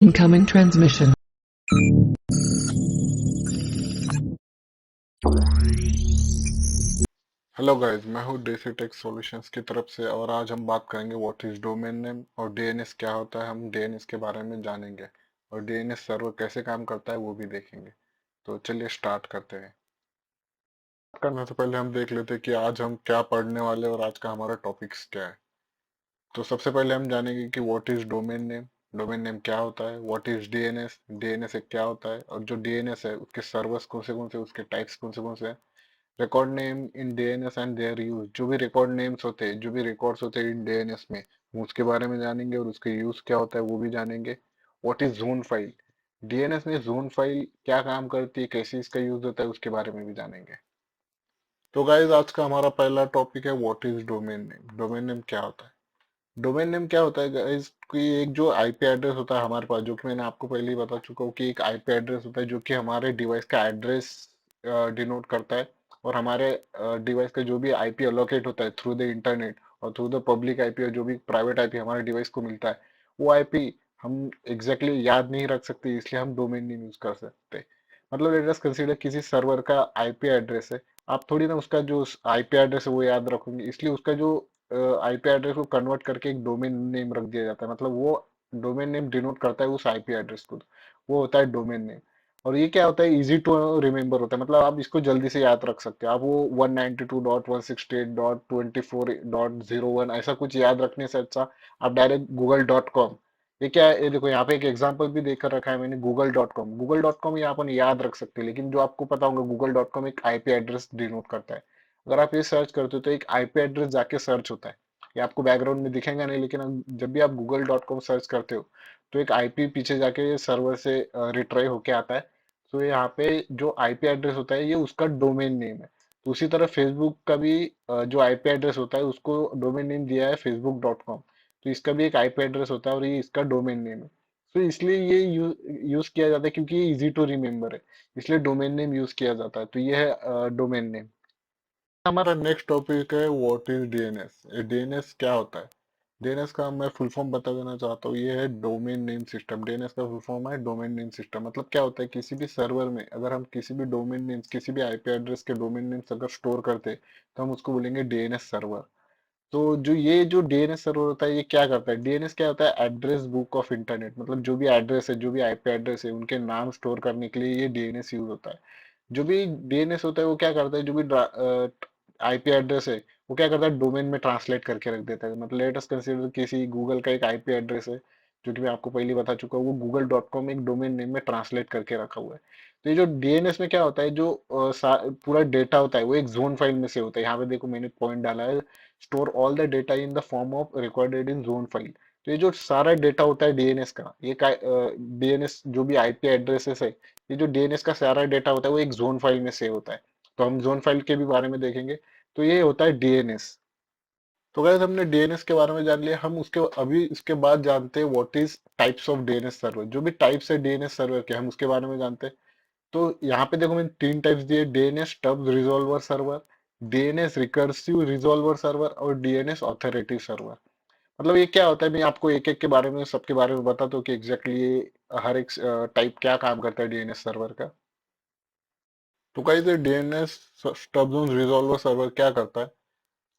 Incoming transmission. Hello guys, मैं हूँ deci take solutions की तरफ से और आज हम बात करेंगे व्हाट इज डोमेन नेम और डीएनएस क्या होता है। हम डीएनएस के बारे में जानेंगे और डीएनएस सर्वर कैसे काम करता है वो भी देखेंगे। तो चलिए स्टार्ट करते हैं। स्टार्ट करने से पहले हम देख लेते हैं कि आज हम क्या पढ़ने वाले हैं और आज का हमारा टॉपिक्स क्या है। तो सबसे पहले हम जानेंगे कि what is domain name, domain name क्या होता है, व्हाट इज डीएनएस, डीएनएस क्या होता है, और जो डीएनएस है उसके सर्वर्स कौन से, उसके टाइप्स कौन से हैं, record name in DNS and their use, जो भी रिकॉर्ड नेम्स होते हैं, जो भी रिकॉर्ड्स होते हैं इन डीएनएस में, वो उसके बारे में जानेंगे और उसके यूज क्या होता है वो भी जानेंगे। What is zone file, DNS में जोन फाइल क्या काम करती है, कैसे इसका यूज होता है उसके बारे में भी जानेंगे। तो गाइज आज का हमारा पहला टॉपिक है what is domain name. Domain name क्या होता है? डोमेन नेम क्या होता है गाइज कि एक जो आईपी एड्रेस होता है हमारे पास, जो कि मैंने आपको पहले ही बता चुका हूँ कि एक आईपी एड्रेस होता है जो कि हमारे डिवाइस का एड्रेस डिनोट करता है। और हमारे डिवाइस का जो भी आईपी अलोकेट होता है थ्रू द इंटरनेट और थ्रू द पब्लिक आईपी और जो भी प्राइवेट आईपी हमारे डिवाइस को मिलता है, वो आईपी हम एग्जैक्टली याद नहीं रख सकते, इसलिए हम डोमेन नेम यूज कर सकते हैं। मतलब लेट अस कंसीडर किसी सर्वर का आईपी एड्रेस है, आप थोड़ी ना उसका जो आईपी एड्रेस है वो याद रखोगे, इसलिए उसका जो आईपी एड्रेस को कन्वर्ट करके एक डोमेन नेम रख दिया जाता है। मतलब वो डोमेन नेम डिनोट करता है उस आईपी एड्रेस को, वो होता है डोमेन नेम। और ये क्या होता है, इजी टू रिमेम्बर होता है, मतलब आप इसको जल्दी से याद रख सकते हो। आप वो 192.168.24.01 ऐसा कुछ याद रखने से अच्छा आप डायरेक्ट गूगल.com, ये क्या है, ये देखो यहाँ पे एक एग्जांपल भी देकर रखा है मैंने, गूगल.com ये अपन याद रख सकते हैं। लेकिन जो आपको पता होगा गूगल.com एक आईपी एड्रेस डिनोट करता है। अगर आप ये सर्च करते हो तो एक आईपी एड्रेस जाके सर्च होता है, ये आपको बैकग्राउंड में दिखेगा नहीं, लेकिन जब भी आप गूगल.com सर्च करते हो तो एक आईपी पीछे जाके सर्वर से रिट्राइव होके आता है। तो यहाँ पे जो आईपी एड्रेस होता है ये उसका डोमेन नेम है। तो उसी तरह फेसबुक का भी जो आईपी एड्रेस होता है उसको डोमेन नेम दिया है facebook.com। तो इसका भी एक आईपी एड्रेस होता है और ये इसका डोमेन नेम है। तो इसलिए ये यूज किया जाता है क्योंकि ये इजी टू रिमेम्बर है, इसलिए डोमेन नेम यूज किया जाता है। तो ये है डोमेन नेम। हमारा नेक्स्ट टॉपिक है व्हाट इज डीएनएस। डीएनएस क्या होता है? डीएनएस का मैं फुल फॉर्म बता देना चाहता हूँ, ये है डोमेन नेम सिस्टम। डीएनएस का फुल फॉर्म है डोमेन नेम सिस्टम। मतलब क्या होता है, किसी भी सर्वर में अगर हम किसी भी डोमेन नेम्स, किसी भी आईपी एड्रेस के डोमेन नेम्स अगर स्टोर करते हैं तो हम उसको बोलेंगे डीएनएस सर्वर। तो जो डीएनएस सर्वर होता है ये क्या करता है, डीएनएस क्या होता है, एड्रेस बुक ऑफ इंटरनेट। मतलब जो भी एड्रेस है, जो भी आईपी एड्रेस है, उनके नाम स्टोर करने के लिए ये डीएनएस यूज होता है। जो भी डीएनएस होता है वो क्या करता है, जो भी आईपी एड्रेस है वो क्या करता है, डोमेन में ट्रांसलेट करके रख देता है। मतलब लेट अस कंसीडर किसी गूगल का एक आईपी एड्रेस है, जो कि मैं आपको पहले बता चुका हूँ, वो गूगल.com एक डोमेन नेम में ट्रांसलेट करके रखा हुआ है। तो ये जो डीएनएस में क्या होता है, जो पूरा डेटा होता है वो एक जोन फाइल में से होता है। यहाँ पे देखो मैंने पॉइंट डाला है, store all the data in the form of recorded in zone file. तो ये जो सारा डेटा होता है डीएनएस का, ये डीएनएस जो भी आईपी एड्रेसेस है, ये जो डीएनएस का सारा डेटा होता है वो एक जोन फाइल में सेव होता है। तो हम जोन फाइल के भी बारे में देखेंगे। तो ये होता है डीएनएस। तो गाइस हमने डीएनएस के बारे में जान लिया, हम उसके अभी इसके बाद जानते हैं what is types of DNS server. जो भी टाइप्स है डीएनएस सर्वर के हम उसके बारे में जानते हैं। तो यहाँ पे देखो मैंने तीन टाइप्स दिए, DNS stubs resolver server, DNS recursive resolver server और डीएनएस ऑथोरेटिव सर्वर। मतलब ये क्या होता है, मैं आपको एक एक के बारे में, सबके बारे में बताता हूँ कि एग्जैक्टली ये हर एक टाइप क्या काम करता है डीएनएस सर्वर का। तो गाइस ये डीएनएस स्टब्स रिजॉल्वर सर्वर क्या करता है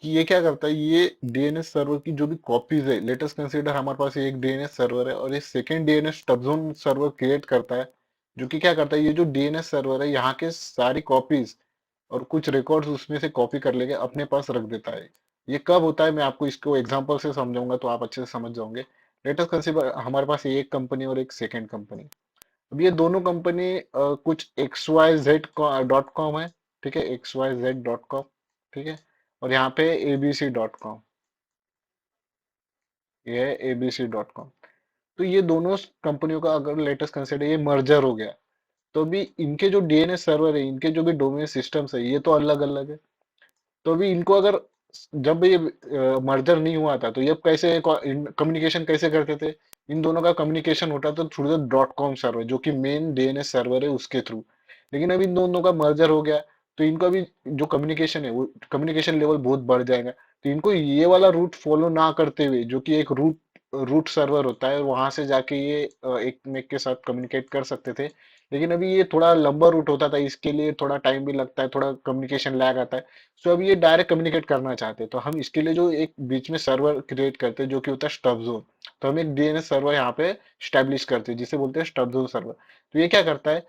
कि ये क्या करता है, ये डीएनएस सर्वर की जो भी कॉपीज है, लेटेस्ट कंसीडर हमारे पास ये एक डीएनएस सर्वर है और ये सेकेंड डीएनएस स्टबज़ोन सर्वर क्रिएट करता है। जो कि क्या करता है, ये जो डीएनएस सर्वर है यहाँ के सारी कॉपीज और कुछ रिकॉर्ड्स उसमें से कॉपी कर लेके अपने पास रख देता है। ये कब होता है मैं आपको इसको एग्जांपल से समझाऊंगा तो आप अच्छे से समझ जाओगे। लेटेस्ट कंसीडर हमारे पास ये एक कंपनी और एक सेकेंड कंपनी। अब ये दोनों कंपनी कुछ XYZ.com है, ठीक है, XYZ.com, ठीक है, और यहाँ पे ABC.com, ये है ABC.com। तो ये दोनों कंपनियों का अगर लेटेस्ट कंसिडर ये मर्जर हो गया, तो भी इनके जो डीएनएस सर्वर है, इनके जो भी डोमेन सिस्टम्स है, ये तो अलग अलग है। तो भी इनको अगर, जब ये मर्जर नहीं हुआ था तो ये कैसे कम्युनिकेशन कैसे करते थे, इन दोनों का कम्युनिकेशन होता था थ्रू द .com सर्वर, जो कि मेन डीएनएस सर्वर है उसके थ्रू। लेकिन अब इन दोनों का मर्जर हो गया तो इनका भी जो कम्युनिकेशन है वो कम्युनिकेशन लेवल बहुत बढ़ जाएगा। तो इनको ये वाला रूट फॉलो ना करते हुए, जो कि एक रूट रूट सर्वर होता है, वहां से जाके ये एक मेक के साथ कम्युनिकेट कर सकते थे। लेकिन अभी ये थोड़ा लंबा रूट होता था, इसके लिए थोड़ा टाइम भी लगता है, थोड़ा कम्युनिकेशन लैग आता है। सो अभी ये डायरेक्ट कम्युनिकेट करना चाहते हैं, तो हम इसके लिए जो एक बीच में सर्वर क्रिएट करते हैं जो कि होता है स्टब जोन। तो हम एक डीएनएस सर्वर यहाँ पे स्टैब्लिश करते हैं जिसे बोलते हैं स्टब जोन सर्वर। तो ये क्या करता है,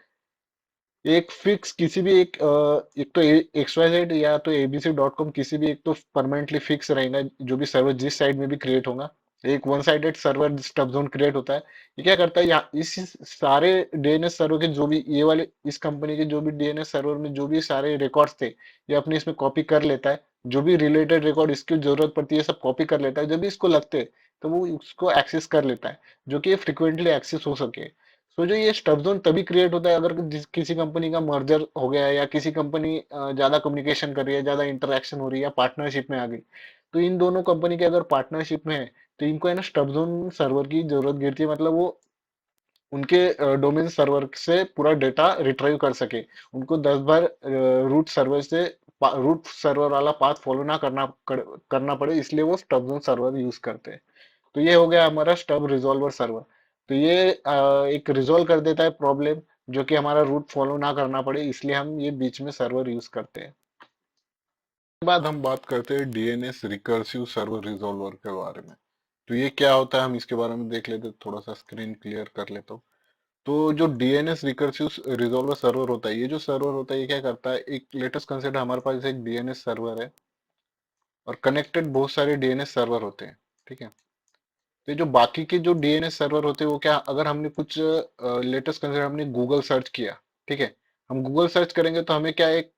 एक फिक्स किसी भी एक तो XYZ या तो abc.com किसी भी एक तो परमानेंटली फिक्स रहेगा, जो भी सर्वर जिस साइड में भी क्रिएट होगा। एक one sided server stub zone create होता है। ये क्या करता है, यहाँ इस सारे डीएनएस सर्वर के जो भी ये वाले इस कंपनी के जो भी डीएनएस सर्वर में जो भी सारे रिकॉर्ड्स थे, ये अपने इसमें कॉपी कर लेता है। जो भी रिलेटेड रिकॉर्ड इसकी जरूरत पड़ती है सब कॉपी कर लेता है, जब भी इसको लगते हैं तो वो उसको एक्सेस कर लेता है, जो कि फ्रिक्वेंटली एक्सेस हो सके। सो जो ये स्टब जोन तभी क्रिएट होता है अगर किसी कंपनी का मर्जर हो गया है, या किसी कंपनी ज्यादा कम्युनिकेशन कर रही है, ज्यादा इंटरेक्शन हो रही है, या पार्टनरशिप में आ गई। तो इन दोनों कंपनी के अगर पार्टनरशिप में है, तो इनको है ना स्टब जोन सर्वर की जरूरत गिरती है, मतलब वो उनके डोमेन सर्वर से पूरा डेटा रिट्रीव कर सके। उनको 10 बार रूट सर्वर से रूट सर्वर वाला पाथ फॉलो ना करना पड़े, इसलिए वो स्टब जोन सर्वर यूज करते हैं। तो ये हो गया हमारा स्टब रिजॉल्वर सर्वर। तो ये एक रिजॉल्व कर देता है प्रॉब्लम, जो कि हमारा रूट फॉलो ना करना पड़े, इसलिए हम ये बीच में सर्वर यूज करते हैं। उसके बाद हम बात करते हैं डीएनएस रिकर्सिव सर्वर रिजॉल्वर के बारे में। तो ये क्या होता है हम इसके बारे में देख लेते हैं, थोड़ा सा स्क्रीन क्लियर कर लेता हूँ। तो जो डीएनएस रिकर्सिव रिजॉल्वर सर्वर होता है, ये जो सर्वर होता है ये क्या करता है, एक लेटेस्ट कंसिडर हमारे पास एक डीएनएस सर्वर है और कनेक्टेड बहुत सारे डीएनएस सर्वर होते हैं। ठीक है। तो जो बाकी के जो डीएनएस सर्वर होते हैं वो क्या, अगर हमने कुछ लेटेस्ट कंसिडर हमने गूगल सर्च किया, ठीक है, हम गूगल सर्च करेंगे तो हमें क्या एक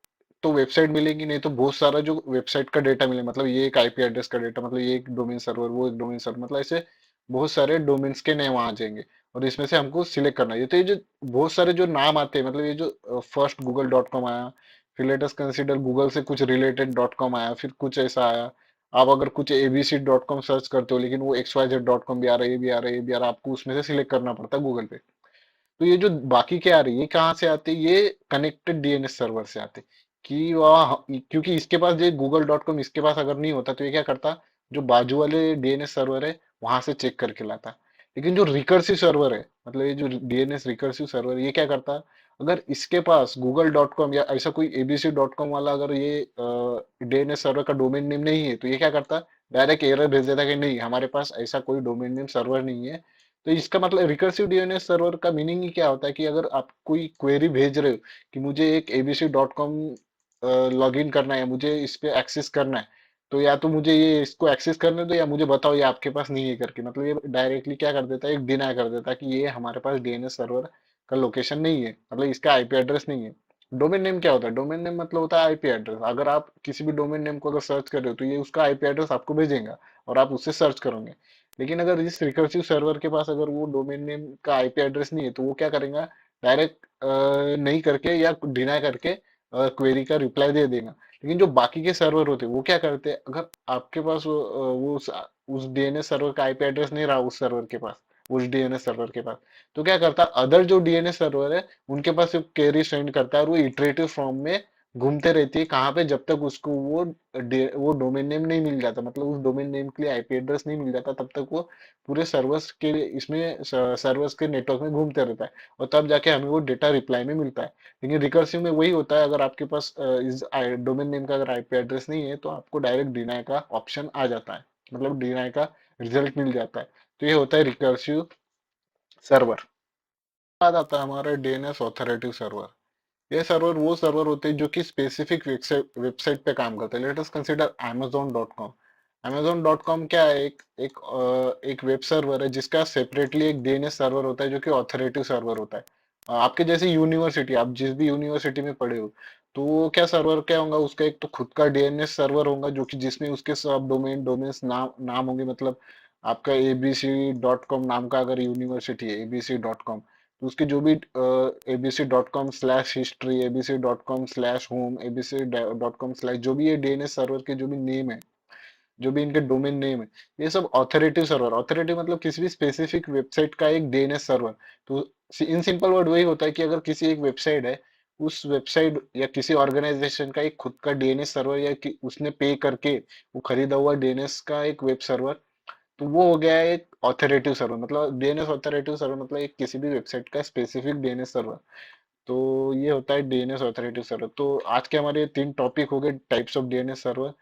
तो वेबसाइट मिलेगी, नहीं तो बहुत सारा जो वेबसाइट का डेटा मिले, मतलब ये एक आईपी एड्रेस का डेटा, मतलब ये एक डोमेन सर्वर, वो एक डोमेन सर्वर, मतलब ऐसे बहुत सारे डोमेन्स के नेम आ जाएंगे। और इसमें से हमको सिलेक्ट करना है। ये तो ये जो बहुत सारे जो नाम आते हैं, मतलब ये जो फर्स्ट गूगल डॉट कॉम आया, फिर लेटेस्ट कंसिडर गूगल से कुछ रिलेटेड डॉट कॉम आया, फिर कुछ ऐसा आया। आप अगर कुछ abc.com सर्च करते हो लेकिन वो xyz.com भी आ रहा है, ये भी आ रहा है, ये भी आ रहा है, आपको उसमें से सिलेक्ट करना पड़ता है गूगल पे। तो ये जो बाकी के आ रही है ये कहाँ से आते हैं, ये कनेक्टेड डीएनएस सर्वर से आते हैं। कि वह क्योंकि इसके पास ये गूगल.com इसके पास अगर नहीं होता तो ये क्या करता, जो बाजू वाले डीएनएस सर्वर है वहां से चेक करके लाता। लेकिन जो रिकर्सिव सर्वर है, मतलब ये जो डीएनएस रिकर्सिव सर्वर ये क्या करता, अगर इसके पास गूगल.com या ऐसा कोई abc.com वाला अगर ये डीएनएस सर्वर का डोमेन नेम नहीं है, तो ये क्या करता, डायरेक्ट एरर भेज देता कि नहीं हमारे पास ऐसा कोई डोमेन नेम सर्वर नहीं है। तो इसका मतलब रिकर्सिव डीएनएस सर्वर का मीनिंग ही क्या होता है, कि अगर आप कोई क्वेरी भेज रहे हो कि मुझे एक abc.com लॉग इन करना है, मुझे इस पे एक्सेस करना है, तो या तो मुझे ये इसको एक्सेस करने दो या मुझे बताओ ये आपके पास नहीं है करके, मतलब ये डायरेक्टली क्या कर देता है, एक डिनाई कर देता है कि ये हमारे पास डीएनएस सर्वर का लोकेशन नहीं है, मतलब इसका आईपी एड्रेस नहीं है। डोमेन नेम क्या होता है, डोमेन नेम मतलब होता है आईपी एड्रेस। अगर आप किसी भी डोमेन नेम को अगर सर्च कर रहे हो तो ये उसका आईपी एड्रेस आपको भेजेगा और आप उससे सर्च करोगे। लेकिन अगर इस रिकर्सिव सर्वर के पास अगर वो डोमेन नेम का आईपी एड्रेस नहीं है, तो वो क्या करेगा, डायरेक्ट नहीं करके या डिनाई करके क्वेरी का रिप्लाई दे देगा। लेकिन जो बाकी के सर्वर होते हैं वो क्या करते हैं, अगर आपके पास वो उस डीएनएस सर्वर का आईपी एड्रेस नहीं रहा उस सर्वर के पास, उस डीएनएस सर्वर के पास, तो क्या करता, अदर जो डीएनएस सर्वर है उनके पास एक क्वेरी सेंड करता है और वो इटरेटिव फॉर्म में घूमते रहती है, कहाँ पे, जब तक उसको वो डोमेन नेम नहीं मिल जाता, मतलब उस डोमेन नेम के लिए आईपी एड्रेस नहीं मिल जाता, तब तक वो पूरे सर्वर्स के इसमें सर्वर्स के नेटवर्क में घूमते रहता है। और तब जाके हमें वो डेटा रिप्लाई में मिलता है। लेकिन रिकर्सिव में वही होता है, अगर आपके पास इस डोमेन नेम का अगर आईपी एड्रेस नहीं है तो आपको डायरेक्ट डिनाई का ऑप्शन आ जाता है, मतलब डिनाई का रिजल्ट मिल जाता है। तो ये होता है रिकर्सिव सर्वर। बाद आता है हमारा डीएनएस ऑथोरेटिव सर्वर। ये सर्वर वो सर्वर होते हैं जो कि स्पेसिफिक वेबसाइट पे काम करते हैं। Let us consider amazon.com। amazon.com क्या है, एक वेब सर्वर है जिसका सेपरेटली एक डीएनएस सर्वर होता है जो कि ऑथोरेटिव सर्वर होता है। आपके जैसे यूनिवर्सिटी, आप जिस भी यूनिवर्सिटी में पढ़े हो, तो वो क्या सर्वर क्या होगा, उसका एक तो खुद का डीएनएस सर्वर होगा जो कि जिसमें उसके सब डोमेन्स नाम होंगे, मतलब आपका abc.com नाम का अगर यूनिवर्सिटी है abc.com, तो उसके जो भी abc.com/history, abc.com/home, abc.com/ जो भी ये डीएनएस सर्वर के जो भी नेम है, जो भी इनके डोमेन नेम है, ये सब ऑथोरेटिव सर्वर, ऑथोरेटिव मतलब किसी भी स्पेसिफिक वेबसाइट का एक डीएनएस सर्वर। तो इन सिंपल वर्ड वही होता है कि अगर किसी एक वेबसाइट है, उस वेबसाइट या किसी ऑर्गेनाइजेशन का एक खुद का डीएनएस सर्वर, या कि उसने पे करके वो खरीदा हुआ डीएनएस का एक वेब सर्वर, तो वो हो गया एक ऑथोरेटिव सर्वर, मतलब डीएनएस ऑथोरेटिव सर्वर मतलब एक किसी भी वेबसाइट का स्पेसिफिक डीएनएस सर्वर। तो ये होता है डीएनएस ऑथोरेटिव सर्वर। तो आज के हमारे 3 टॉपिक हो गए टाइप्स ऑफ डीएनएस सर्वर।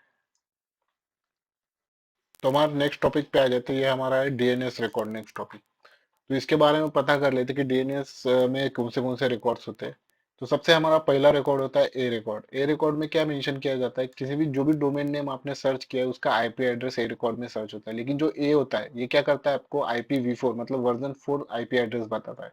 तो हमारा नेक्स्ट टॉपिक पे आ जाते हैं, ये हमारा है डीएनएस रिकॉर्ड, नेक्स्ट टॉपिक। तो इसके बारे में पता कर लेते हैं कि डीएनएस में कौन से रिकॉर्ड्स होते हैं। तो सबसे हमारा पहला रिकॉर्ड होता है ए रिकॉर्ड। ए रिकॉर्ड में क्या मेंशन किया जाता है, किसी भी जो भी डोमेन नेम आपने सर्च किया है उसका आईपी एड्रेस ए रिकॉर्ड में सर्च होता है। लेकिन जो ए होता है ये क्या करता है, आपको IPv4 मतलब वर्जन 4 आईपी एड्रेस बताता है।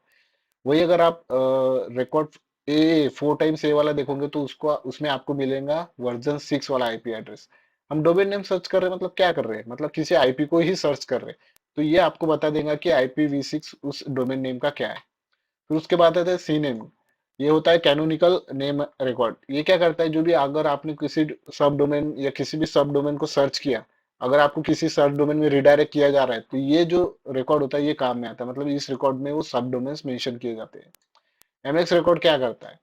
वही अगर आप रिकॉर्ड ए 4 टाइम्स ए वाला देखोगे तो उसको उसमें आपको मिलेगा वर्जन 6 वाला आईपी एड्रेस। हम डोमेन नेम सर्च कर रहे हैं मतलब क्या कर रहे हैं, मतलब किसी आईपी को ही सर्च कर रहे हैं। तो ये आपको बता देगा कि IPv6 उस डोमेन नेम का क्या है। फिर उसके बाद आता है सी नेम। ये होता है कैनोनिकल नेम रिकॉर्ड। ये क्या करता है, जो भी अगर आपने किसी सब डोमेन या किसी भी सब डोमेन को सर्च किया, अगर आपको किसी सर्च डोमेन में रिडायरेक्ट किया जा रहा है तो ये जो रिकॉर्ड होता है ये काम में आता है, मतलब इस रिकॉर्ड में वो सब डोमेन्स मेंशन किए जाते हैं। एमएक्स रिकॉर्ड क्या करता है,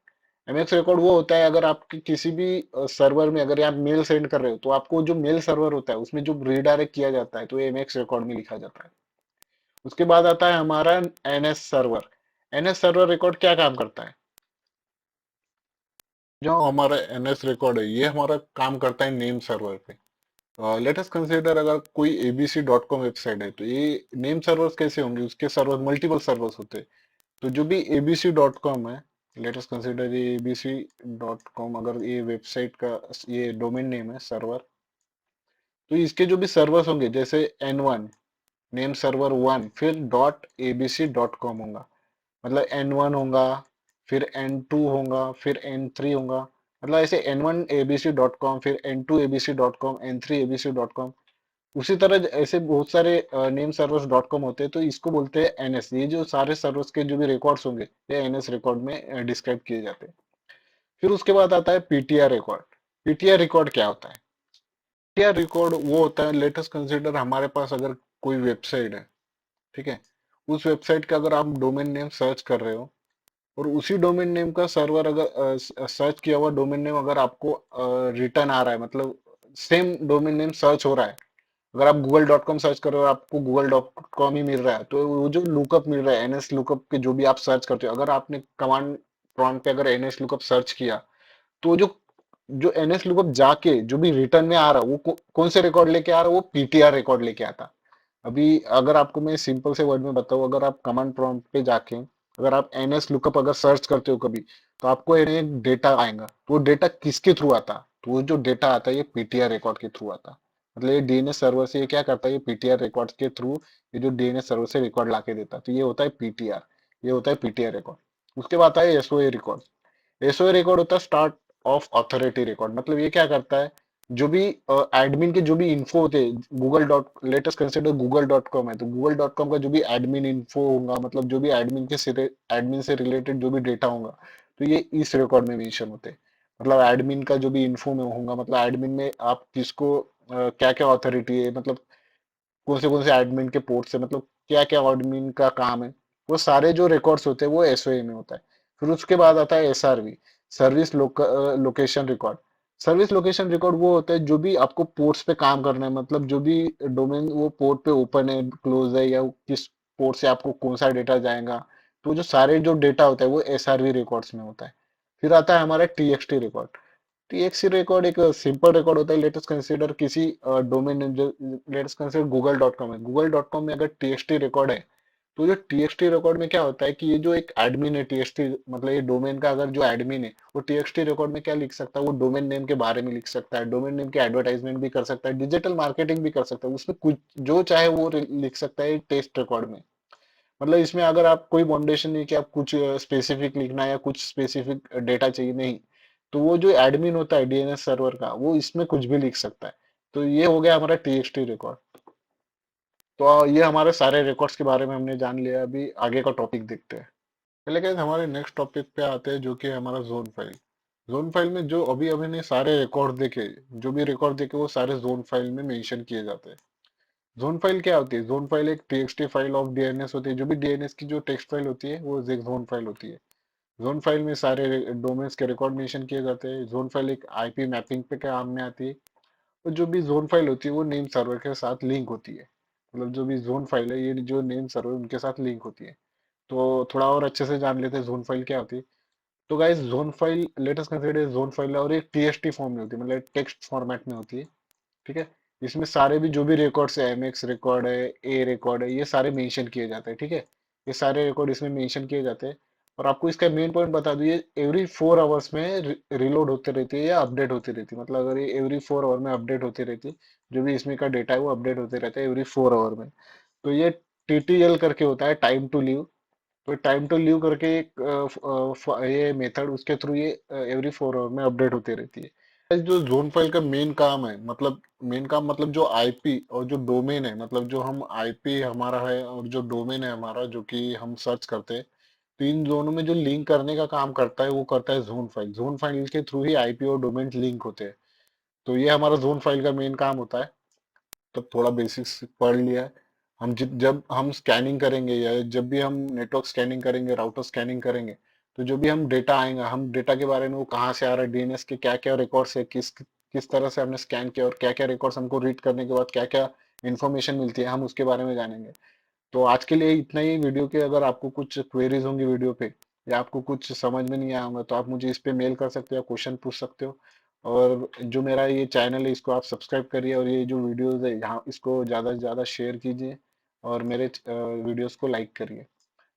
एमएक्स रिकॉर्ड वो होता है अगर आप किसी भी सर्वर में अगर आप मेल सेंड कर रहे हो तो आपको जो मेल सर्वर होता है उसमें जो रिडायरेक्ट किया जाता है तो एमएक्स रिकॉर्ड में लिखा जाता है। उसके बाद आता है हमारा NS server. NS server record क्या काम करता है, जो हमारा एनएस रिकॉर्ड है ये हमारा काम करता है नेम सर्वर पे। लेट अस कंसीडर अगर कोई abc.com वेबसाइट है तो ये नेम सर्वर्स कैसे होंगे, उसके सर्वर मल्टीपल सर्वर्स होते हैं। तो जो भी abc.com है, लेट अस कंसीडर ये abc.com अगर ये वेबसाइट का ये डोमेन नेम है सर्वर, तो इसके जो भी सर्वर्स होंगे जैसे N1 नेम सर्वर 1 फिर .abc.com होगा, मतलब N1 होगा, फिर N2 होगा, फिर N3 होगा। मतलब ऐसे N1 abc.com, फिर N2 abc.com, N3 abc.com। उसी तरह ऐसे बहुत सारे नेम सर्वर्स डॉट कॉम होते हैं, तो इसको बोलते हैं एनएस। ये जो सारे सर्वर्स के जो भी रिकॉर्ड्स होंगे ये एनएस रिकॉर्ड में डिस्क्राइब किए जाते हैं। फिर उसके बाद आता है पीटीआर रिकॉर्ड। पीटीआर रिकॉर्ड क्या होता है, पीटीआर रिकॉर्ड वो होता है, लेटेस्ट कंसिडर हमारे पास अगर कोई वेबसाइट है, ठीक है, उस वेबसाइट का अगर आप डोमेन नेम सर्च कर रहे हो और उसी डोमेन नेम का सर्वर अगर सर्च किया हुआ डोमेन नेम अगर आपको रिटर्न आ रहा है, मतलब सेम डोमेन नेम सर्च हो रहा है, अगर आप google.com सर्च कर रहे हो और आपको google.com ही मिल रहा है तो वो जो लुकअप मिल रहा है एनएस लुकअप के जो भी आप सर्च करते हो, अगर आपने कमांड प्रॉम्प्ट पे अगर एनएस लुकअप सर्च किया तो जो जो एनएस लुकअप जाके जो भी रिटर्न में आ रहा है वो कौन से रिकॉर्ड लेके आ रहा है, वो पीटीआर रिकॉर्ड लेके आता। अभी अगर आपको मैं सिंपल से वर्ड में बताऊं, अगर आप कमांड प्रॉम्प्ट पे जाके अगर आप एनएस लुकअप अगर सर्च करते हो कभी, तो आपको एक डेटा आएगा। तो वो डेटा किसके थ्रू आता, तो वो जो डेटा आता है ये पीटीआर रिकॉर्ड के थ्रू आता। मतलब ये डीएनएस सर्वर से ये क्या करता है, ये पीटीआर रिकॉर्ड के थ्रू ये जो डीएनएस सर्वर से रिकॉर्ड लाके देता है। तो ये होता है पीटीआर, ये होता है पीटीआर रिकॉर्ड। उसके बाद आता है एसओए रिकॉर्ड। एसओए रिकॉर्ड होता है स्टार्ट ऑफ अथॉरिटी रिकॉर्ड। मतलब ये क्या करता है, जो भी एडमिन के जो भी इन्फो होते हैं Google dot latest consider google.com है, तो google.com का जो भी एडमिन इन्फो होगा, मतलब जो भी एडमिन के सिरे एडमिन से रिलेटेड जो भी डेटा होगा तो ये इस रिकॉर्ड में मेंशन होते हैं। मतलब एडमिन का जो भी इन्फो में होगा, मतलब एडमिन में आप किसको क्या क्या अथॉरिटी है, मतलब कौन से एडमिन के पोर्ट से, मतलब क्या क्या एडमिन का काम है, वो सारे जो रिकॉर्ड्स होते हैं वो एसओए में होता है। फिर उसके बाद आता है SRV, service location record. Service location record वो होता है जो भी आपको पोर्ट्स पे काम करना है, मतलब जो भी डोमेन वो पोर्ट पे ओपन है क्लोज है या किस पोर्ट से आपको कौन सा डेटा जाएगा, तो जो सारे जो डेटा होता है वो एसआरवी रिकॉर्ड्स में होता है। फिर आता है हमारा टीएक्सटी रिकॉर्ड। टीएक्सटी रिकॉर्ड एक सिंपल रिकॉर्ड होता है। लेटेस्ट कंसीडर किसी डोमेन जो लेटेस्ट कंसीडर google.com है, google.com में अगर टीएक्सटी रिकॉर्ड है तो जो टीएक्सटी रिकॉर्ड में क्या होता है कि ये जो एक एडमिन है टीएक्सटी, मतलब ये डोमेन का अगर जो एडमिन है वो टीएक्सटी रिकॉर्ड में क्या लिख सकता है, वो डोमेन नेम के बारे में लिख सकता है, डोमेन नेम के एडवर्टाइजमेंट भी कर सकता है, डिजिटल मार्केटिंग भी कर सकता है, उसमें कुछ जो चाहे वो लिख सकता है टेक्स्ट रिकॉर्ड में। मतलब इसमें अगर आप कोई फाउंडेशन नहीं कि आप कुछ स्पेसिफिक लिखना है या कुछ स्पेसिफिक डेटा चाहिए, नहीं, तो वो जो एडमिन होता है डीएनएस सर्वर का वो इसमें कुछ भी लिख सकता है। तो ये हो गया हमारा टीएक्सटी रिकॉर्ड। तो ये हमारे सारे रिकॉर्ड्स के बारे में हमने जान लिया। अभी आगे का टॉपिक देखते हैं। चलिए गाइस हमारे नेक्स्ट टॉपिक पे आते हैं जो कि है हमारा जोन फाइल। जोन फाइल में जो अभी अभी ने सारे रिकॉर्ड देखे, जो भी रिकॉर्ड देखे वो सारे जोन फाइल में मेंशन किए जाते हैं। जोन फाइल क्या होती है, जोन फाइल एक टीएक्सटी फाइल ऑफ डीएनएस होती है। जो भी डीएनएस की जो टेक्स्ट फाइल होती है वो एक जोन फाइल होती है। जोन फाइल में सारे डोमेन्स के रिकॉर्ड मेंशन किए जाते हैं। जोन फाइल एक आईपी मैपिंग पे काम में आती है। और जो भी जोन फाइल होती है वो नेम सर्वर के साथ लिंक होती है। मतलब जो भी जोन फाइल है, ये जो नेम सर्वर उनके साथ लिंक होती है। तो थोड़ा और अच्छे से जान लेते हैं जोन फाइल क्या होती है। तो guys zone file, let us consider zone file, और एक टीएसटी फॉर्म में होती है, मतलब टेक्स्ट फॉर्मेट में होती है। ठीक है। इसमें सारे भी जो भी रिकॉर्ड्स है, एमएक्स रिकॉर्ड है, ए रिकॉर्ड है, ये सारे मेंशन किए जाते हैं। ठीक है। ये सारे रिकॉर्ड इसमें मेंशन किए जाते हैं। और आपको इसका मेन पॉइंट बता दूं, ये एवरी 4 आवर्स में रिलोड होते रहती है या अपडेट होती रहती है। मतलब अगर ये एवरी 4 आवर में अपडेट होती रहती है, जो भी इसमें का डेटा है वो अपडेट होते रहता है एवरी 4 आवर में। तो ये टीटीएल करके होता है, टाइम टू लीव। तो टाइम टू लीव करके एक ये मेथड, उसके थ्रू ये एवरी 4 आवर में अपडेट होती रहती है। जो जोन फाइल का मेन काम है, मतलब मेन काम मतलब जो आईपी और जो डोमेन है, मतलब जो हम आईपी हमारा है और जो डोमेन है हमारा जो कि हम सर्च करते हैं, तो इन दोनों में जो लिंक करने का काम करता है वो करता है जोन फाइल। जोन फाइल के थ्रू ही आईपी और डोमेन लिंक होते हैं। तो ये हमारा जोन फाइल का मेन काम होता है। तो थोड़ा बेसिक्स पढ़ लिया है। हम जब हम स्कैनिंग करेंगे या जब भी हम नेटवर्क स्कैनिंग करेंगे, राउटर स्कैनिंग करेंगे, तो जो भी हम डेटा आएगा, हम डेटा के बारे में वो कहाँ से आ रहा है, डीएनएस के क्या क्या रिकॉर्ड्स है, किस किस तरह से हमने स्कैन किया और क्या क्या रिकॉर्ड्स हमको रीड करने के बाद क्या क्या इन्फॉर्मेशन मिलती है, हम उसके बारे में जानेंगे। तो आज के लिए इतना ही वीडियो के। अगर आपको कुछ क्वेरीज होंगी वीडियो पे, या आपको कुछ समझ में नहीं आया होगा, तो आप मुझे इस पे मेल कर सकते हो, क्वेश्चन पूछ सकते हो। और जो मेरा ये चैनल है इसको आप सब्सक्राइब करिए, और ये जो वीडियोस है यहाँ इसको ज़्यादा से ज़्यादा शेयर कीजिए, और मेरे वीडियोस को लाइक करिए।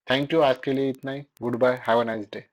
Thank you. आज के लिए इतना ही। Goodbye, have a nice day.